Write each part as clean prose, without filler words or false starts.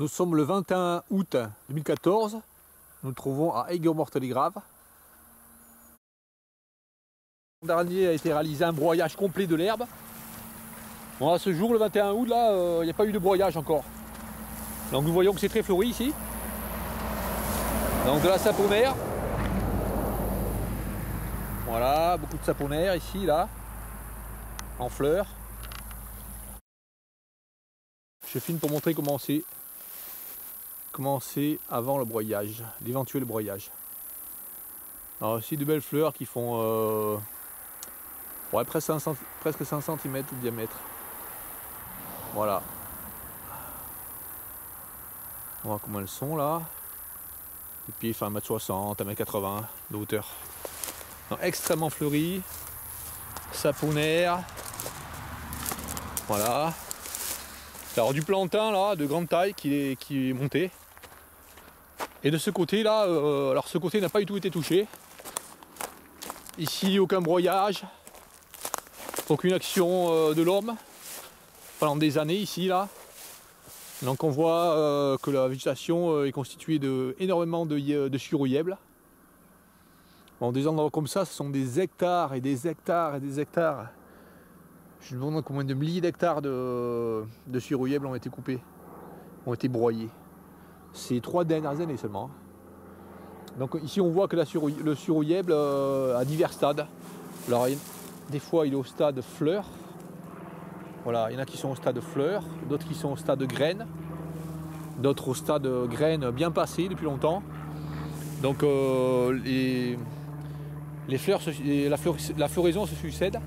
Nous sommes le 21 août 2014. Nous nous trouvons à Aiguemortes-les-Graves. L'an dernier a été réalisé un broyage complet de l'herbe. Bon, à ce jour, le 21 août, là, il n'y a pas eu de broyage encore. Donc nous voyons que c'est très fleuri ici. Donc de la saponaire. Voilà, beaucoup de saponaire ici, là, en fleurs. Je filme pour montrer comment c'est avant le broyage, l'éventuel broyage. Alors ici de belles fleurs qui font ouais, presque 5 cm de diamètre. Voilà. On voit comment elles sont là. Et puis il fait 1m60, 1m80 de hauteur. Donc, extrêmement fleuri. Saponaire. Voilà. Alors du plantain là, de grande taille qui est monté. Et de ce côté là, alors ce côté n'a pas du tout été touché. Ici aucun broyage, aucune action de l'homme pendant des années ici là. Donc on voit que la végétation est constituée de énormément de sureau-yèble. Bon, des endroits comme ça, ce sont des hectares et des hectares et des hectares. Je me demande combien de milliers d'hectares de sureau-yèble ont été coupés, ont été broyés. Ces 3 dernières années seulement. Donc ici on voit que le sureau-yèble a divers stades. Alors des fois il est au stade fleur. Voilà, il y en a qui sont au stade fleur, d'autres qui sont au stade graines, d'autres au stade graines bien passées depuis longtemps. Donc les fleurs, la floraison se succède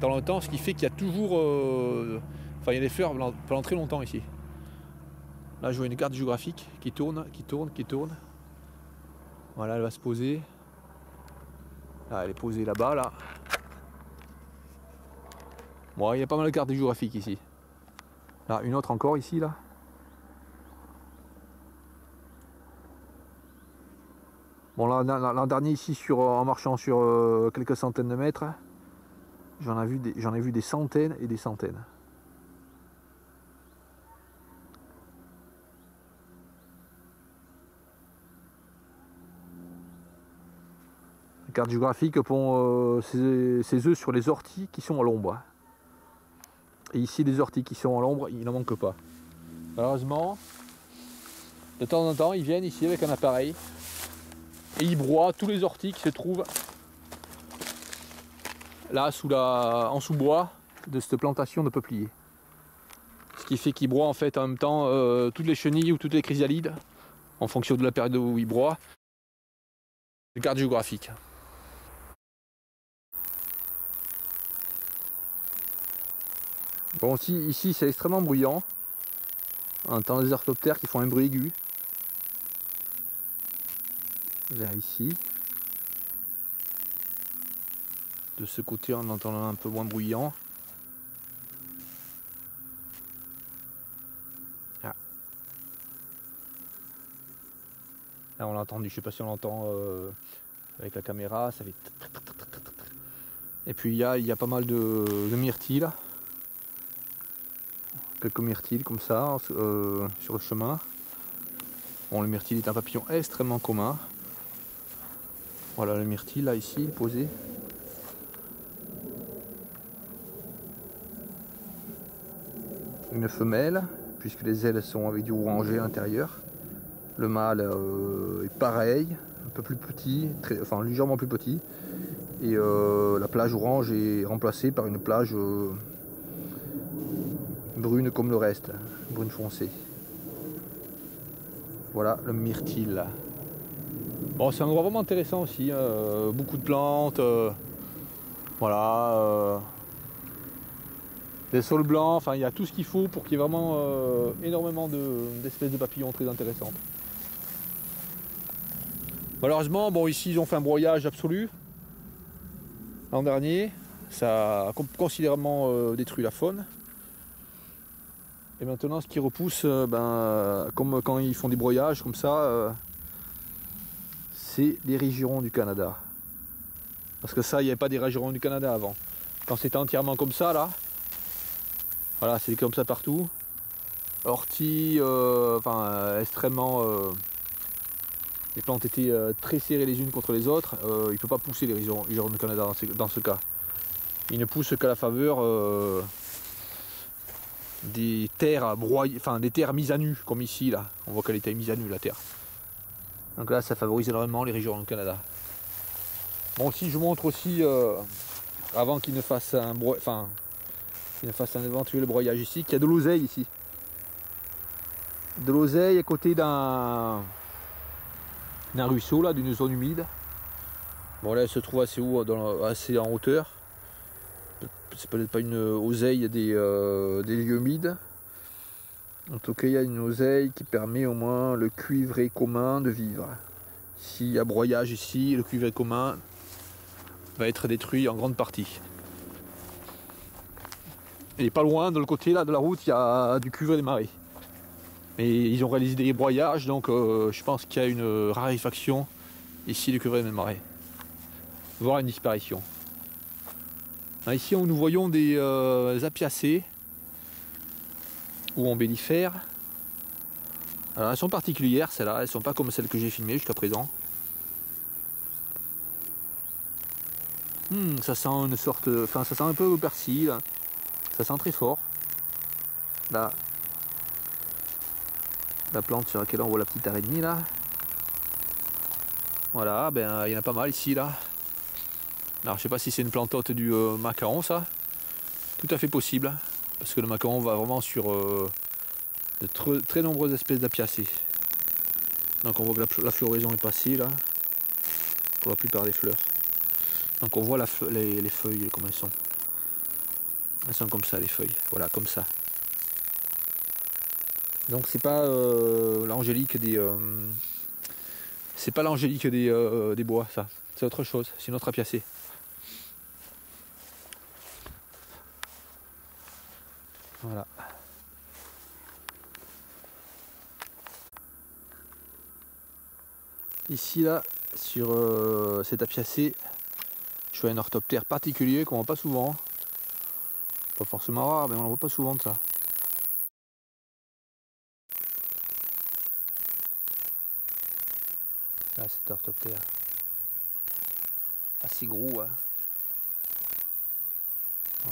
dans le temps, ce qui fait qu'il y a toujours, enfin il y a des fleurs pendant très longtemps ici. Là je vois une carte géographique qui tourne, qui tourne, qui tourne. Voilà, elle va se poser. Là, elle est posée là-bas, là. Bon, il y a pas mal de cartes géographiques ici. Là, une autre encore ici, là. Bon, l'an dernier ici, en marchant sur quelques centaines de mètres, j'en ai vu des centaines et des centaines. La carte géographique pond ses œufs sur les orties qui sont à l'ombre. Et ici, les orties qui sont à l'ombre, il n'en manque pas. Malheureusement, de temps en temps, ils viennent ici avec un appareil et ils broient tous les orties qui se trouvent là en sous-bois de cette plantation de peupliers. Ce qui fait qu'ils broient en fait en même temps toutes les chenilles ou toutes les chrysalides en fonction de la période où ils broient. Les cartes géographiques. Bon, ici c'est extrêmement bruyant. On entend les orthoptères qui font un bruit aigu. Vers ici. De ce côté on entend un peu moins bruyant. Ah. Là on l'a entendu, je sais pas si on l'entend avec la caméra, ça fait. Et puis il y a pas mal de myrtilles. Quelques myrtilles comme ça sur le chemin. Bon, le myrtille est un papillon extrêmement commun. Voilà le myrtille là ici posé. Une femelle, puisque les ailes sont avec du orangé à l'intérieur. Le mâle est pareil, un peu plus petit, enfin légèrement plus petit. Et la plage orange est remplacée par une plage brune comme le reste, brune foncée. Voilà le myrtille. Bon, c'est un endroit vraiment intéressant aussi, beaucoup de plantes, voilà, des sols blancs, enfin il y a tout ce qu'il faut pour qu'il y ait vraiment énormément d'espèces de papillons très intéressantes. Malheureusement, bon ici ils ont fait un broyage absolu l'an dernier, ça a considérablement détruit la faune. Et maintenant ce qui repousse, comme quand ils font des broyages comme ça, c'est les régirons du Canada. Parce que ça, il n'y avait pas des régirons du Canada avant. Quand c'était entièrement comme ça là, voilà, c'est comme ça partout. orties, extrêmement... les plantes étaient très serrées les unes contre les autres. Il ne peut pas pousser les girons du Canada dans ce cas. Il ne pousse qu'à la faveur des terres broyées, des terres mises à nu, comme ici là. On voit qu'elle était mise à nu la terre. Donc là, ça favorise énormément les régions du Canada. Bon, si je vous montre aussi, avant qu'il ne fasse un éventuel broyage ici, qu'il y a de l'oseille ici. De l'oseille à côté d'un ruisseau là, d'une zone humide. Bon là, elle se trouve assez haut, assez en hauteur. C'est peut-être pas une oseille des lieux humides. En tout cas, il y a une oseille qui permet au moins le cuivré commun de vivre. S'il y a broyage ici, le cuivré commun va être détruit en grande partie. Et pas loin, de l'autre côté là de la route, il y a du cuivré des marais. Mais ils ont réalisé des broyages, donc je pense qu'il y a une raréfaction ici du cuivré des marais, voire une disparition. Ici, nous voyons des apiacées ou ombellifères. Alors, elles sont particulières, celles-là. Elles ne sont pas comme celles que j'ai filmées jusqu'à présent. Ça sent une sorte... ça sent un peu au persil. Ça sent très fort. Là. La plante sur laquelle on voit la petite araignée, là. Voilà, il y en a pas mal ici, là. Alors, je sais pas si c'est une plante hôte du macaron, ça. Tout à fait possible. Parce que le macaron va vraiment sur de très nombreuses espèces d'apiacées. Donc on voit que la floraison est passée là, pour la plupart des fleurs. Donc on voit les feuilles comme elles sont. Elles sont comme ça les feuilles, voilà comme ça. Donc c'est pas l'angélique des... c'est pas l'angélique des bois ça. C'est autre chose, c'est une autre apiacée. Voilà. Ici là, sur cette apiacée, je vois un orthoptère particulier qu'on voit pas souvent. Pas forcément rare, mais on ne voit pas souvent de ça. Là, cet orthoptère. Assez gros, hein. Oh.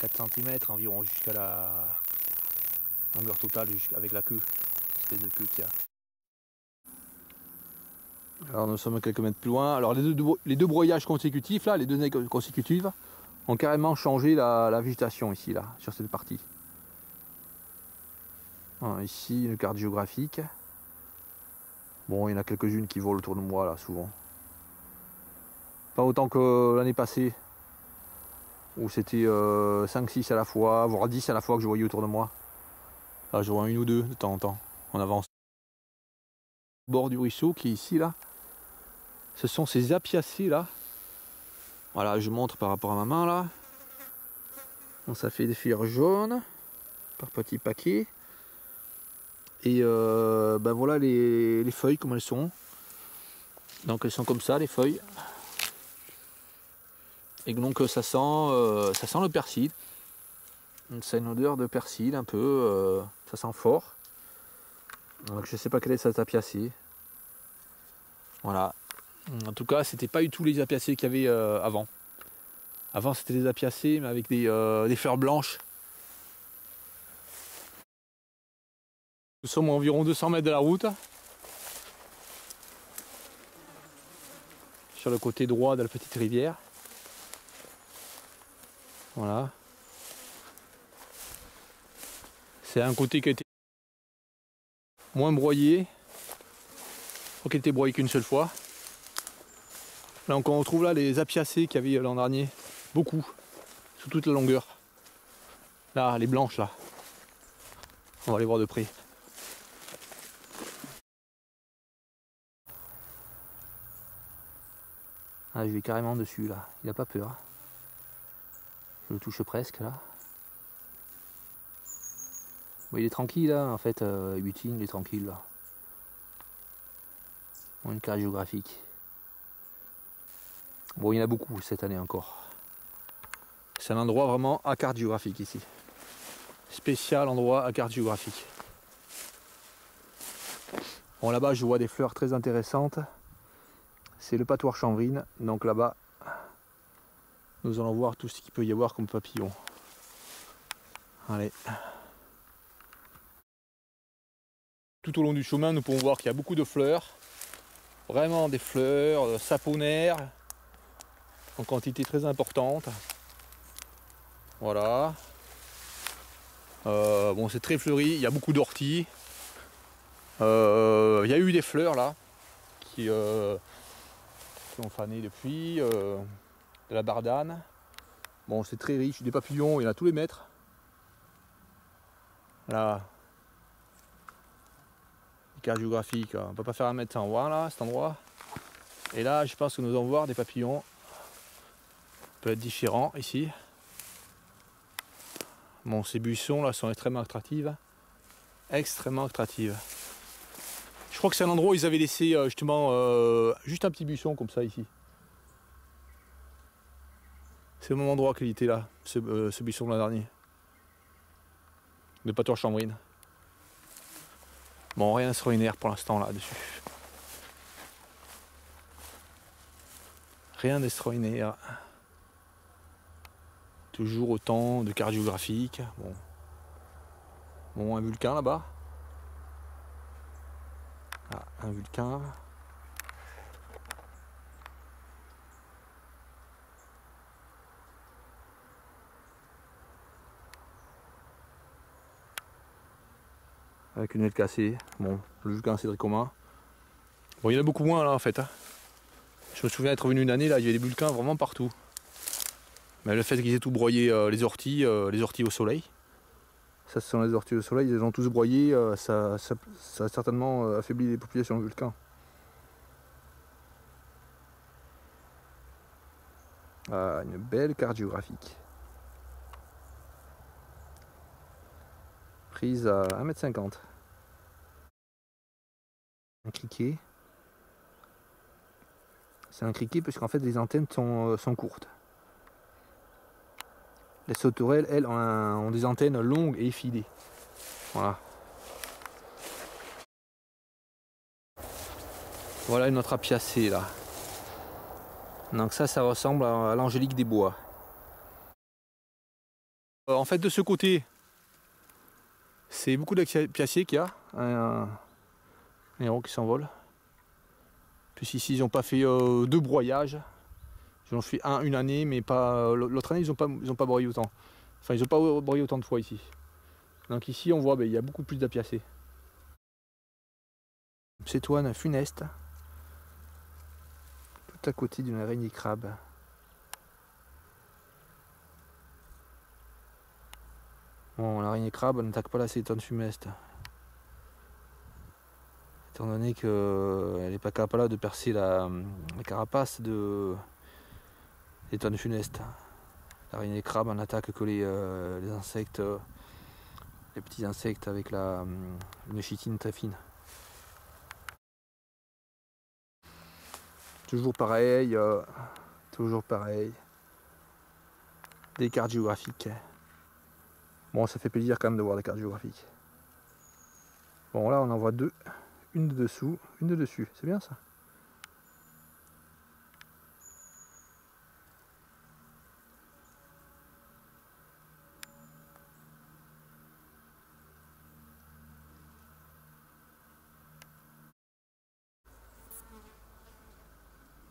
4 cm environ jusqu'à la longueur totale avec la queue. Espèce de queue qu'il y a. Alors nous sommes quelques mètres plus loin. Alors les deux broyages consécutifs, là, les deux années consécutives, ont carrément changé la végétation ici, là, sur cette partie. Alors, ici, une carte géographique. Bon, il y en a quelques-unes qui volent autour de moi, là, souvent. Pas autant que l'année passée, où c'était 5-6 à la fois, voire 10 à la fois que je voyais autour de moi. Là, je vois une ou deux de temps en temps, en avance. Au bord du ruisseau qui est ici, là, ce sont ces apiacées, là. Voilà, je montre par rapport à ma main, là. Donc, ça fait des feuilles jaunes, par petits paquets. Et voilà les feuilles, comme elles sont. Donc, elles sont comme ça, les feuilles. Et donc, ça sent le persil. C'est une odeur de persil, un peu. Ça sent fort. Donc, je sais pas quelle est cette apiacée. Voilà. En tout cas, c'était pas du tout les apiacées qu'il y avait avant. Avant, c'était des apiacées, mais avec des fleurs blanches. Nous sommes à environ 200 mètres de la route. Sur le côté droit de la petite rivière. Voilà. C'est un côté qui a été moins broyé. Je crois qu'il était broyé qu'une seule fois. Là, on retrouve là les apiacées qu'il y avait l'an dernier. Beaucoup. Sur toute la longueur. Là, les blanches là. On va les voir de près. Ah, je vais carrément dessus là. Il n'a pas peur. Je le touche presque là. Bon, il est tranquille là, en fait. Butine, il est tranquille là. Bon, une carte géographique. Bon, il y en a beaucoup cette année encore. C'est un endroit vraiment à carte géographique ici. Spécial endroit à carte géographique. Bon, là-bas je vois des fleurs très intéressantes. C'est le patoir chanvrine. Donc là-bas, nous allons voir tout ce qu'il peut y avoir comme papillons. Allez. Tout au long du chemin, nous pouvons voir qu'il y a beaucoup de fleurs. Vraiment des fleurs, saponaires, en quantité très importante. Voilà. Bon, c'est très fleuri, il y a beaucoup d'orties. Il y a eu des fleurs là qui ont fané depuis, de la bardane. Bon, c'est très riche, des papillons, il y en a tous les mètres. Là, les cartes géographiques, on ne peut pas faire un mètre sans voir là, cet endroit. Et là, je pense que nous allons voir des papillons. Peut être différents ici. Bon, ces buissons là sont extrêmement attractifs. Extrêmement attractives. Je crois que c'est un endroit où ils avaient laissé justement juste un petit buisson comme ça ici. C'est le même endroit qu'il était là, ce buisson l'an dernier. De patoir chanvrine. Bon, rien d'extraordinaire pour l'instant là-dessus. Rien d'extraordinaire. Toujours autant de cartes géographiques. Bon, un vulcain là-bas. Ah, un vulcain. Avec une aile cassée. Bon, le vulcain c'est très commun. Bon, il y en a beaucoup moins là en fait. Hein. Je me souviens être venu une année là, il y avait des vulcains vraiment partout. Mais le fait qu'ils aient tout broyé, les orties au soleil. Ça, ce sont les orties au soleil, ils les ont tous broyés, ça a certainement affaibli les populations de vulcains. Ah, une belle carte géographique. Prise à 1,50 m. Un criquet. C'est un criquet parce qu'en fait les antennes sont courtes. Les sauterelles, elles, ont des antennes longues et effilées. Voilà. Voilà une autre apiacée là. Donc ça ressemble à l'angélique des bois. En fait de ce côté, c'est beaucoup d'apiacées qu'il y a. Un héron qui s'envole. Puis ici ils n'ont pas fait deux broyages. Ils ont fait une année, mais pas l'autre année ils ont pas broyé autant. Enfin ils n'ont pas broyé autant de fois ici. Donc ici on voit il y a beaucoup plus d'apiacées. Cétoine funeste. Tout à côté d'une araignée crabe. Bon, l'araignée crabe n'attaque pas la cétoine funeste. Étant donné qu'elle n'est pas capable de percer la carapace de cétoine funeste. L'araignée crabe n'attaque que les insectes, les petits insectes avec une chitine très fine. Toujours pareil, des cartes géographiques. Bon, ça fait plaisir quand même de voir des cartes géographiques. Bon, là on en voit deux, une de dessous, une de dessus, c'est bien ça.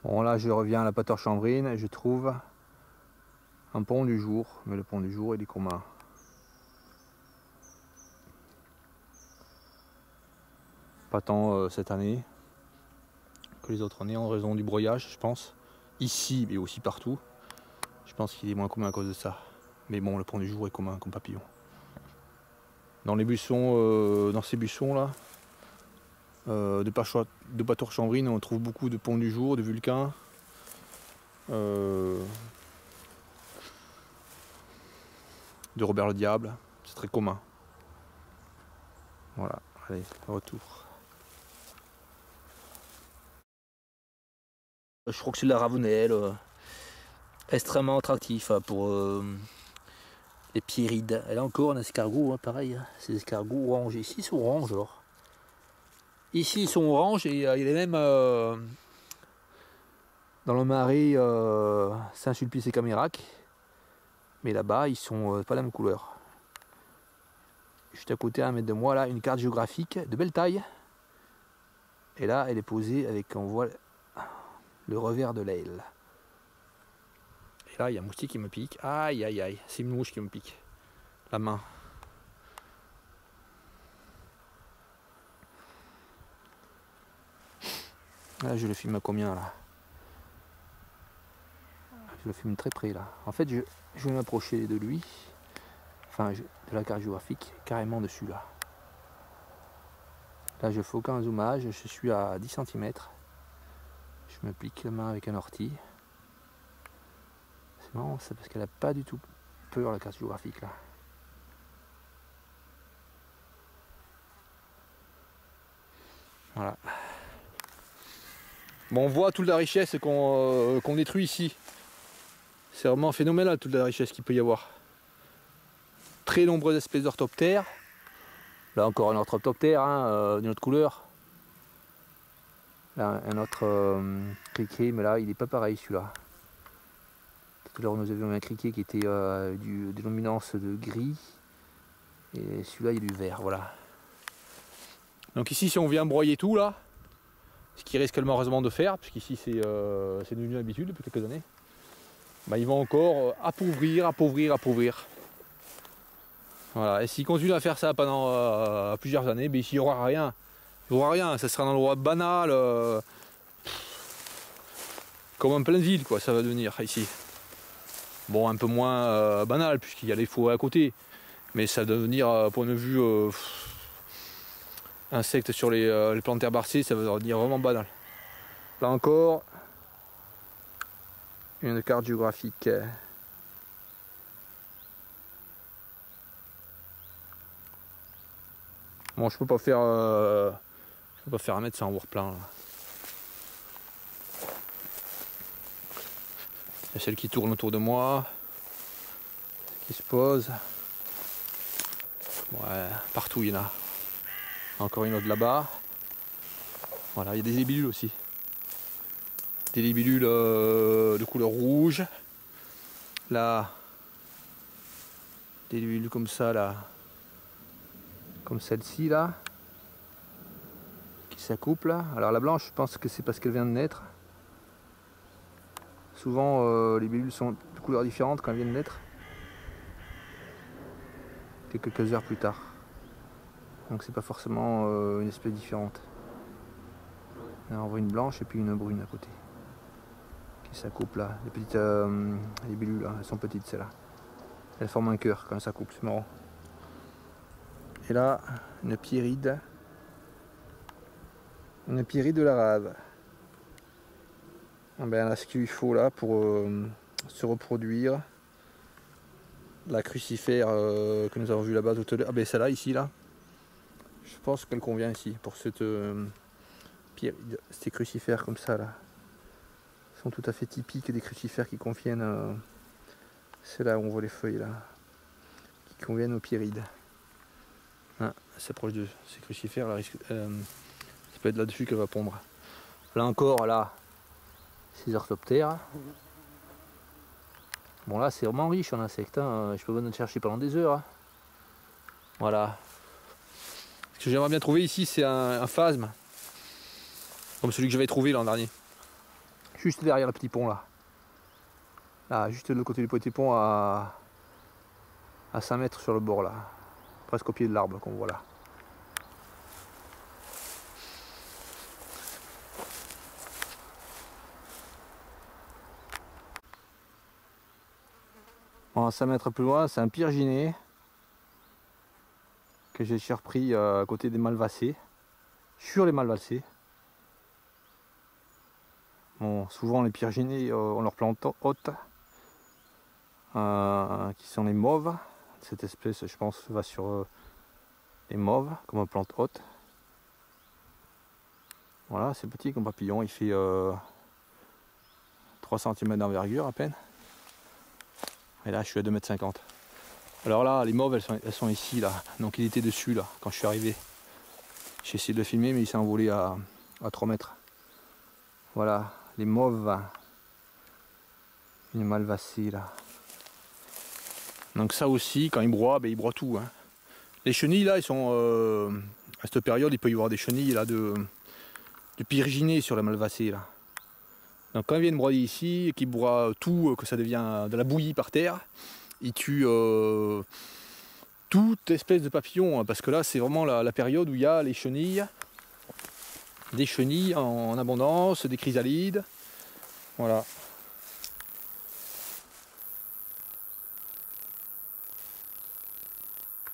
Bon, là je reviens à la patoir chanvrine et je trouve un pont du jour, mais le pont du jour il est commun. Pas tant cette année que les autres années en raison du broyage, je pense. Ici, mais aussi partout. Je pense qu'il est moins commun à cause de ça. Mais bon, le pont du jour est commun comme papillon. Dans les buissons, dans ces buissons là, de patoir chanvrine, on trouve beaucoup de ponts du jour, de vulcains. De Robert le Diable, c'est très commun. Voilà, allez, retour. Je crois que c'est de la ravenelle. extrêmement attractif pour les pierrides. Et là encore un escargot, hein, pareil, hein, ces escargots orange. Ici ils sont orange alors. Ici ils sont orange et il est même dans le marais Saint-Sulpice et Camérac. Mais là-bas ils sont pas la même couleur. Juste à côté, à 1 mètre de moi, là, une carte géographique de belle taille. Et là, elle est posée avec, on voit le revers de l'aile. Et là, il y a un moustique qui me pique. Aïe, aïe, aïe, c'est une mouche qui me pique. La main. Là, je le filme à combien, là? Je le filme très près, là. En fait, je vais m'approcher de lui. Enfin, de la carte géographique, carrément dessus, là. Là, je fais aucun zoomage. Je suis à 10 cm. Je me pique la main avec un ortie. C'est marrant, ça, parce qu'elle n'a pas du tout peur, la carte géographique, là. Voilà. Bon, on voit toute la richesse qu'on détruit ici. C'est vraiment phénoménal toute la richesse qu'il peut y avoir. Très nombreuses espèces d'orthoptères. Là encore un autre orthoptère, hein, d'une autre couleur. Là un autre criquet, mais là il n'est pas pareil celui-là. Tout à l'heure nous avions un criquet qui était de dominance de gris. Et celui-là il est du vert, voilà. Donc ici si on vient broyer tout là, ce qui risque malheureusement de faire, puisqu'ici c'est devenu une habitude depuis quelques années, bah, ils vont encore appauvrir. Voilà. Et s'ils continuent à faire ça pendant plusieurs années, bah, ici il n'y aura rien. Il n'y aura rien, ça sera un endroit banal, comme en pleine ville quoi, ça va devenir ici. Bon, un peu moins banal puisqu'il y a les forêts à côté, mais ça va devenir, point de vue insectes sur les plantes herbacées, ça va devenir vraiment banal. Là encore, une carte géographique. Bon, je peux pas faire 1 mètre sans avoir plein. Là. Il y a celle qui tourne autour de moi, qui se pose. Ouais, partout il y en a. Encore une autre là-bas. Voilà, il y a des libellules aussi. Des libellules de couleur rouge. Là, des libellules comme ça là. Comme celle-ci là. Qui s'accouple là. Alors la blanche, je pense que c'est parce qu'elle vient de naître. Souvent les libellules sont de couleurs différentes quand elles viennent de naître. Quelques heures plus tard. Donc c'est pas forcément une espèce différente. Là, on voit une blanche et puis une brune à côté. Qui s'accouplent là. Les petites libellules là, elles sont petites celles-là. Elles forment un cœur quand elles s'accouplent, c'est marrant. Et là, une pierride. Une pierride de la rave. Ah ben, là, ce qu'il faut là pour se reproduire. La crucifère que nous avons vue là-bas tout à l'heure. Ah ben celle-là ici là. Je pense qu'elle convient ici pour cette pierride. Ces crucifères comme ça là. Sont tout à fait typiques des crucifères qui conviennent. C'est là où on voit les feuilles là. Qui conviennent aux pierrides. Ah, elle s'approche de ces crucifères là. Ça peut être là-dessus qu'elle va pondre. Là encore, là, ces orthoptères. Bon là c'est vraiment riche en insectes, hein. Je peux venir chercher pendant des heures. Hein. Voilà. Ce que j'aimerais bien trouver ici c'est un phasme. Comme celui que j'avais trouvé l'an dernier. Juste derrière le petit pont là. Là, juste de l'autre côté du petit pont à 5 mètres sur le bord là. Presque au pied de l'arbre qu'on voit là. Bon, à 5 mètres plus loin, c'est un pyrginé que j'ai surpris à côté des malvacées, sur les malvacées. Bon, souvent les pyrginés ont leurs plantes hautes, qui sont les mauves. Cette espèce, je pense, va sur les mauves comme plante haute. Voilà, c'est petit comme papillon, il fait 3 cm d'envergure à peine. Et là je suis à 2,50 m. Alors là les mauves elles sont ici là. Donc il était dessus là quand je suis arrivé. J'ai essayé de le filmer mais il s'est envolé à 3 mètres. Voilà les mauves. Une malvacée là. Donc ça aussi quand il broie, ben, il broie tout. Hein. Les chenilles là, ils sont à cette période, il peut y avoir des chenilles là de pyrginé sur la malvacée là. Donc quand ils viennent broyer ici et qu'ils broient tout, que ça devient de la bouillie par terre, ils tuent toute espèce de papillon, hein, parce que là c'est vraiment la période où il y a les chenilles, des chenilles en abondance, des chrysalides, voilà.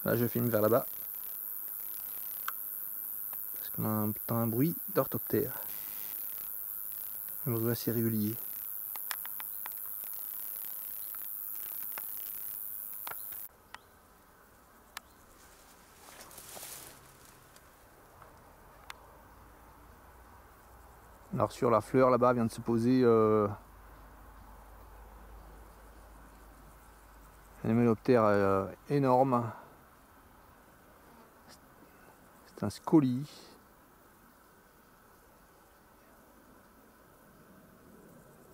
Là je filme vers là-bas. Parce qu'on a un bruit d'orthoptère. Un bruit assez régulier. Alors sur la fleur là-bas vient de se poser un hyménoptère énorme. C'est un scolie.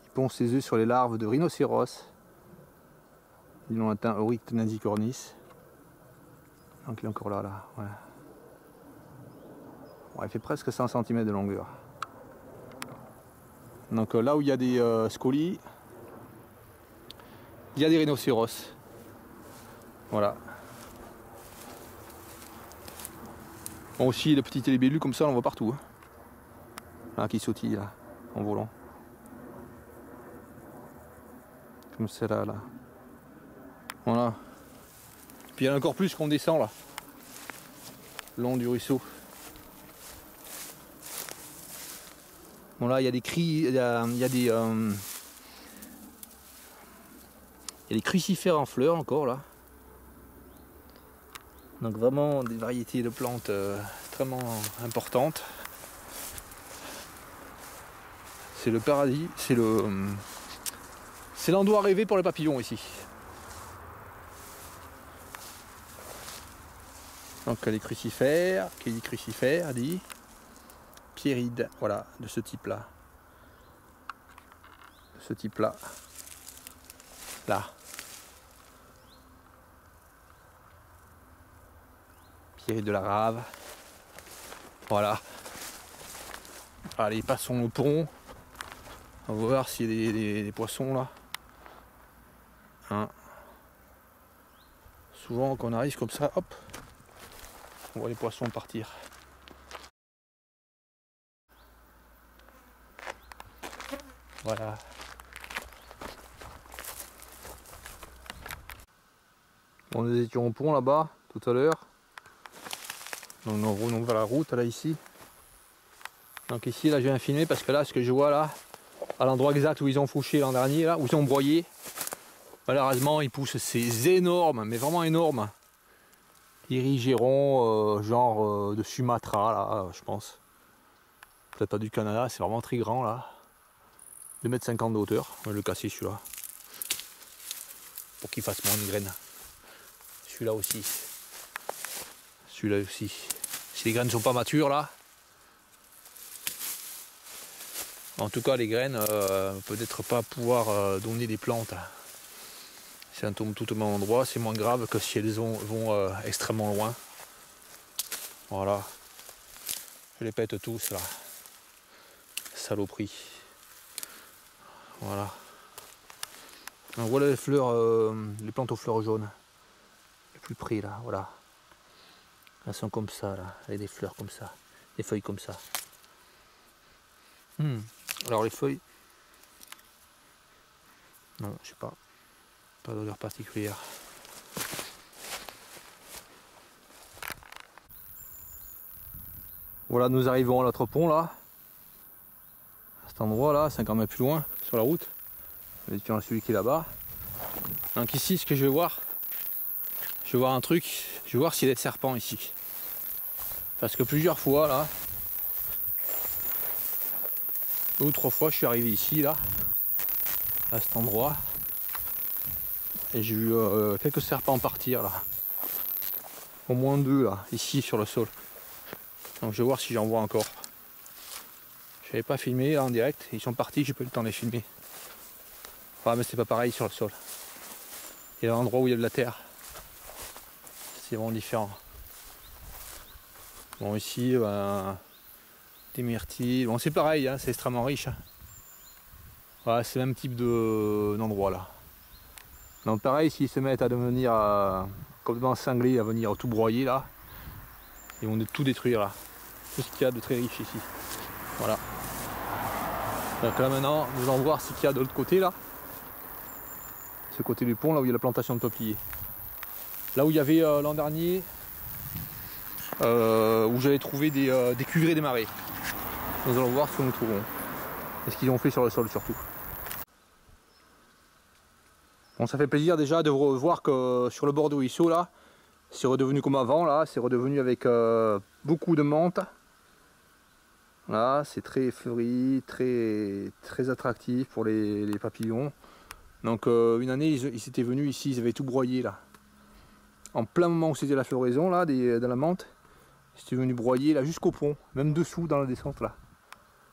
Il pond ses œufs sur les larves de rhinocéros. Ils l'ont atteint Orycte nasicornis. Donc il est encore là. Ouais. Bon, il fait presque 100 cm de longueur. Donc là où il y a des scolies, il y a des rhinocéros. Voilà. Bon, aussi les petites libellules comme ça on en voit partout. Hein. Là, qui sautillent là, en volant. Comme celle-là là. Voilà. Puis il y en a encore plus qu'on descend là. Le long du ruisseau. Bon là il y a des cris, il y a des crucifères en fleurs encore là. Donc vraiment des variétés de plantes extrêmement importantes. C'est le paradis, c'est l'endroit rêvé pour les papillons ici. Donc les crucifères, qui dit crucifère dit pierride, voilà, de ce type là. De ce type là. Là. Pierride de la rave. Voilà. Allez, passons au pont. On va voir s'il y a des poissons là. Hein. Souvent quand on arrive comme ça, hop, on voit les poissons partir. Voilà. Bon, nous étions au pont là-bas tout à l'heure. Donc nous revenons vers la route là ici. Donc ici là je viens filmer parce que là ce que je vois là, à l'endroit exact où ils ont fauché l'an dernier, là, où ils ont broyé, malheureusement ils poussent ces énormes, mais vraiment énormes, irigérons genre de Sumatra là, je pense. Peut-être pas du Canada, c'est vraiment très grand là. 2,50 m de hauteur, on va le casser celui-là. Pour qu'il fasse moins de graines. Celui-là aussi. Celui-là aussi. Si les graines ne sont pas matures là. En tout cas les graines peut-être pas pouvoir donner des plantes. Si elles tombent tout au même endroit, c'est moins grave que si elles vont extrêmement loin. Voilà. Je les pète tous là. Saloperie. Voilà. Donc voilà les fleurs, les plantes aux fleurs jaunes. Le plus près là, voilà. Elles sont comme ça là, avec des fleurs comme ça, des feuilles comme ça. Alors les feuilles, non, je sais pas d'odeur particulière. Voilà, nous arrivons à notre pont là, à cet endroit là, 50 mètres plus loin sur la route. Nous étions à celui qui est là-bas. Donc ici, ce que je vais voir un truc, je vais voir s'il y a des serpents ici. Parce que plusieurs fois là, 2 ou 3 fois je suis arrivé ici là, à cet endroit. Et j'ai vu quelques serpents partir là. Au moins 2 là, ici sur le sol. Donc je vais voir si j'en vois encore. Je n'avais pas filmé là, en direct, ils sont partis, j'ai pas eu le temps de les filmer. Enfin, mais c'est pas pareil sur le sol. Il y a un endroit où il y a de la terre. C'est vraiment différent. Bon ici, ben, des myrtilles. Bon c'est pareil, hein, c'est extrêmement riche. Voilà, c'est le même type d'endroit là. Donc pareil, s'ils se mettent à devenir complètement cinglés, à venir tout broyer là, ils vont tout détruire là. Tout ce qu'il y a de très riche ici. Voilà. Donc là maintenant, nous allons voir ce qu'il y a de l'autre côté là. Ce côté du pont, là où il y a la plantation de peupliers. Là où il y avait l'an dernier, où j'avais trouvé des cuivrés des marais. Nous allons voir ce que nous trouvons. Et ce qu'ils ont fait sur le sol surtout. Bon, ça fait plaisir déjà de voir que sur le bord du ruisseau là, c'est redevenu comme avant là, c'est redevenu avec beaucoup de menthe. Là, c'est très fleuri, très attractif pour les papillons. Donc une année, ils étaient venus ici, ils avaient tout broyé là. En plein moment où c'était la floraison là, de la menthe, ils étaient venus broyer là jusqu'au pont, même dessous dans la descente là.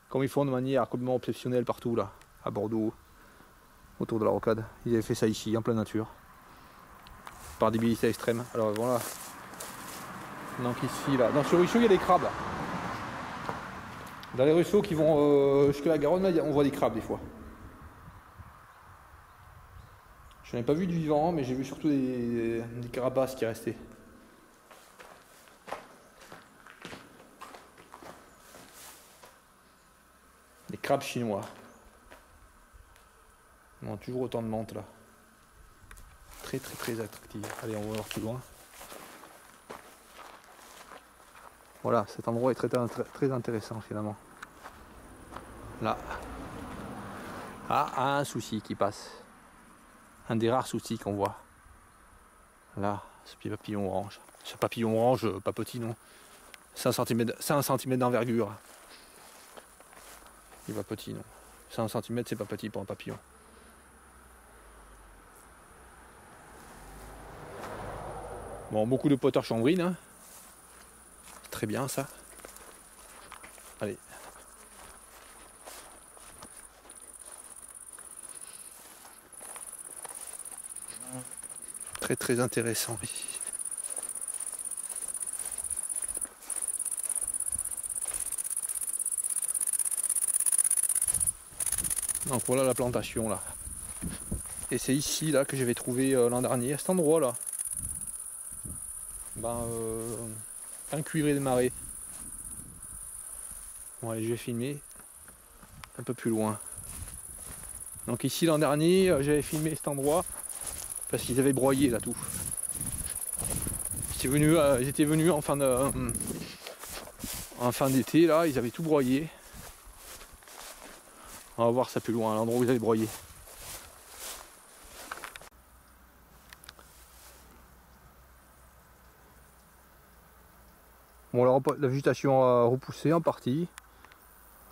Comme ils font de manière complètement obsessionnelle partout là, à Bordeaux, autour de la rocade. Ils avaient fait ça ici, en pleine nature. Par débilité extrême. Alors voilà. Donc ici là, dans ce ruisseau il y a des crabes. Dans les ruisseaux qui vont jusqu'à la Garonne, là, on voit des crabes des fois. Je n'en ai pas vu du vivant, mais j'ai vu surtout des carapaces qui restaient. Des crabes chinois. On a toujours autant de menthe là. Très attractif. Allez, on va voir plus loin. Voilà, cet endroit est très intéressant finalement. Là. Ah, un souci qui passe. Un des rares soucis qu'on voit. Là, ce petit papillon orange. Ce papillon orange, pas petit non. 5 cm d'envergure. Il va petit non. 5 cm c'est pas petit pour un papillon. Bon, beaucoup de poteurs chambrines. Hein. C'est très bien ça. Allez. Très intéressant ici. Donc voilà la plantation là. Et c'est ici là que j'avais trouvé l'an dernier, à cet endroit là. Un cuivré de marée. Bon allez, je vais filmer un peu plus loin. Donc ici l'an dernier, j'avais filmé cet endroit parce qu'ils avaient broyé là tout. Ils étaient venus en fin d'été là, ils avaient tout broyé. On va voir ça plus loin, l'endroit où ils avaient broyé. Bon, la végétation a repoussé en partie.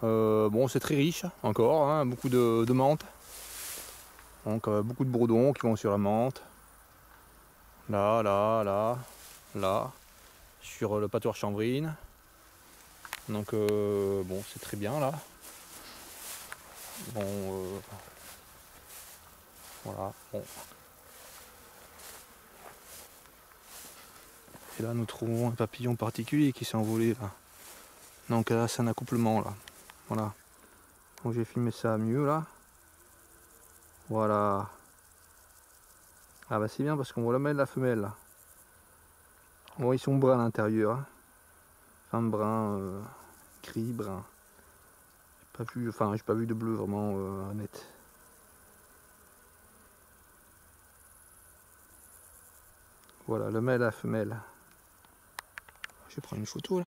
Bon, c'est très riche encore, hein, beaucoup de menthe. Donc beaucoup de bourdons qui vont sur la menthe. Là, sur le pâture chambrine. Donc bon, c'est très bien là. Bon, voilà. Bon. Et là, nous trouvons un papillon particulier qui s'est envolé là. Donc là, c'est un accouplement là. Voilà. Donc j'ai filmé ça mieux là. Voilà. Ah bah c'est bien parce qu'on voit le mâle et la femelle là. Bon, ils sont bruns à l'intérieur. Hein. Enfin brun, gris, brun. J'ai pas vu de bleu vraiment net. Voilà, le mâle et la femelle. Je vais prendre une photo là.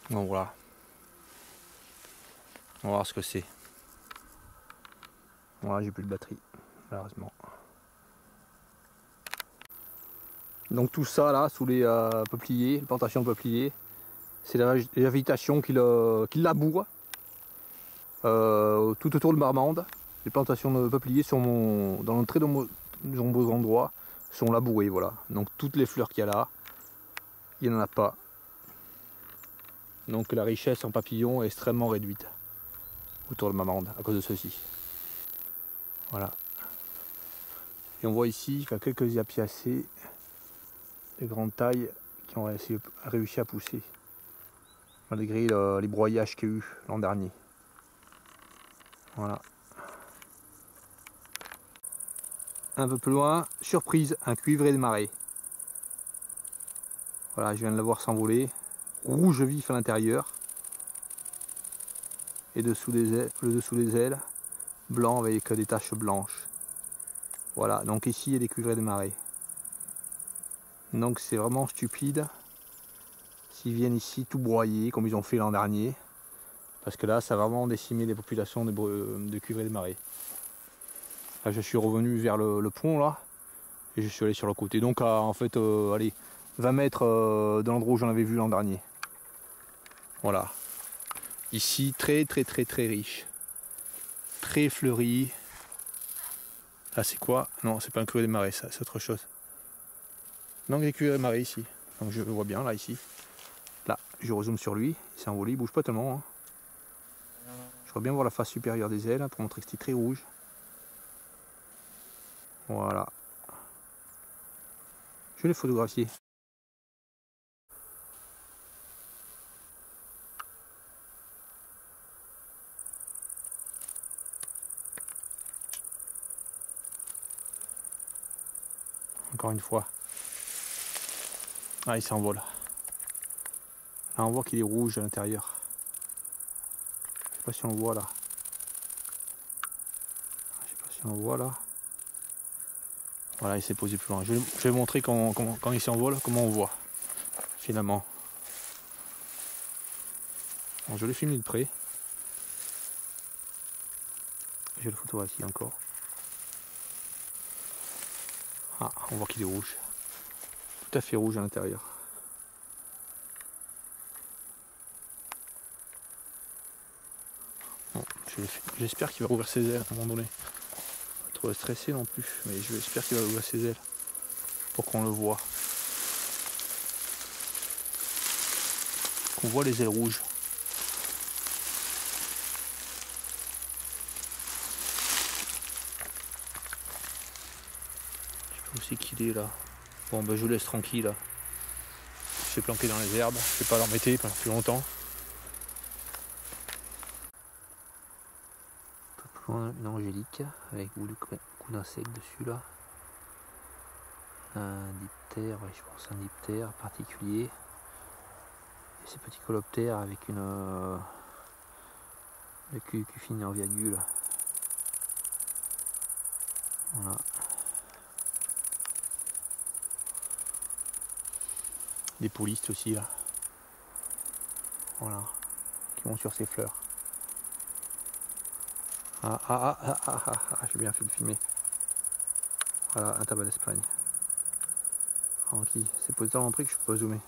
Donc voilà. On va voir ce que c'est. Voilà, j'ai plus de batterie, malheureusement. Donc tout ça là, sous les peupliers, les plantations de peupliers, c'est la végétation qui laboure tout autour de Marmande. Les plantations de peupliers sont dans de très nombreux endroits sont labourées, voilà. Donc toutes les fleurs qu'il y a là, il n'y en a pas. Donc la richesse en papillons est extrêmement réduite autour de Marmande à cause de ceci. Voilà. Et on voit ici qu'il y a quelques apiacées de grande taille qui ont réussi à pousser malgré les broyages qu'il y a eu l'an dernier. Voilà. Un peu plus loin, surprise, un cuivré de marée. Voilà, je viens de le voir s'envoler. Rouge vif à l'intérieur. Et dessous le dessous des ailes, blanc avec des taches blanches. Voilà, donc ici il y a des cuivrés de marée. Donc c'est vraiment stupide s'ils viennent ici tout broyer comme ils ont fait l'an dernier. Parce que là, ça a vraiment décimé les populations de cuivrés de marée. Là, je suis revenu vers le pont là. Et je suis allé sur le côté. Donc en fait, allez, 20 mètres de l'endroit où j'en avais vu l'an dernier. Voilà. Ici, très riche. Très fleuri. Là, c'est quoi? Non, c'est pas un cuivré de marée, ça, c'est autre chose. Donc, des cuivrés de marée ici. Donc, je le vois bien, là, ici. Là, je rezoome sur lui. Il s'est envolé, il bouge pas tellement. Hein. Je vois bien voir la face supérieure des ailes pour montrer que c'était très rouge. Voilà. Je vais les photographier. Encore une fois. Ah, il s'envole. Là, on voit qu'il est rouge à l'intérieur. Je sais pas si on le voit là. Je sais pas si on le voit là. Voilà, il s'est posé plus loin. Je vais montrer quand il s'envole, comment on voit finalement. Bon, je l'ai filmé de près. Je le photographie encore. Ah, on voit qu'il est rouge. Tout à fait rouge à l'intérieur. Bon, j'espère qu'il va rouvrir ses ailes à un moment donné. Pas trop stressé non plus, mais j'espère qu'il va ouvrir ses ailes pour qu'on le voit. Qu'on voit les ailes rouges. Je sais qu'il est là. Bon, ben je vous laisse tranquille. Je suis planqué dans les herbes. Je ne vais pas l'embêter pendant plus longtemps. Un peu plus loin, une angélique avec beaucoup d'insectes dessus là. Un diptère, ouais, je pense un diptère particulier. Et ces petits coloptères avec le cul qui finit en virgule. Voilà. Des polistes aussi là. Voilà. Qui vont sur ces fleurs. J'ai bien fait de filmer. Voilà, un tabac d'Espagne. Qui s'est posé tellement près que je peux pas zoomer.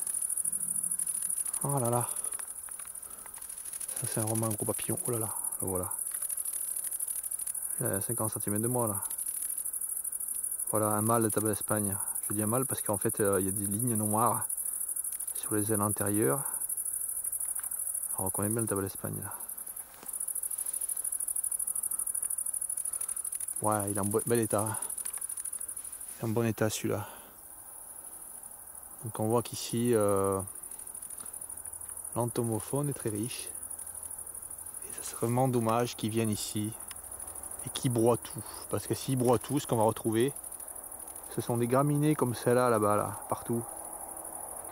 Oh là là. Ça c'est vraiment un gros papillon. Oh là là. Le voilà. Il a 50 cm de moi là. Voilà un mâle de tabac d'Espagne. Je dis un mâle parce qu'en fait il y a des lignes noires sur les ailes antérieures. On reconnaît bien le tabac d'Espagne là. Ouais, il est en bel état. Il est en bon état celui-là. Donc on voit qu'ici l'entomofaune est très riche. Et ça serait vraiment dommage qu'ils viennent ici et qu'ils broient tout. Parce que s'ils broient tout, ce qu'on va retrouver, ce sont des graminées comme celle-là, là-bas, là, partout.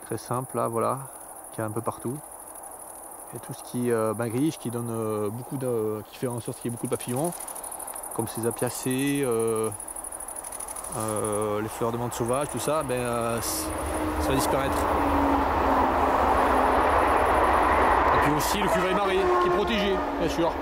Très simple, là, voilà, qu'il y a un peu partout. Et tout ce qui est grige, qui donne qui fait en sorte qu'il y ait beaucoup de papillons, comme ces apiacées, les fleurs de menthe sauvage, tout ça, ça va disparaître. aussi le Cuvray Marais qui est protégé, bien sûr.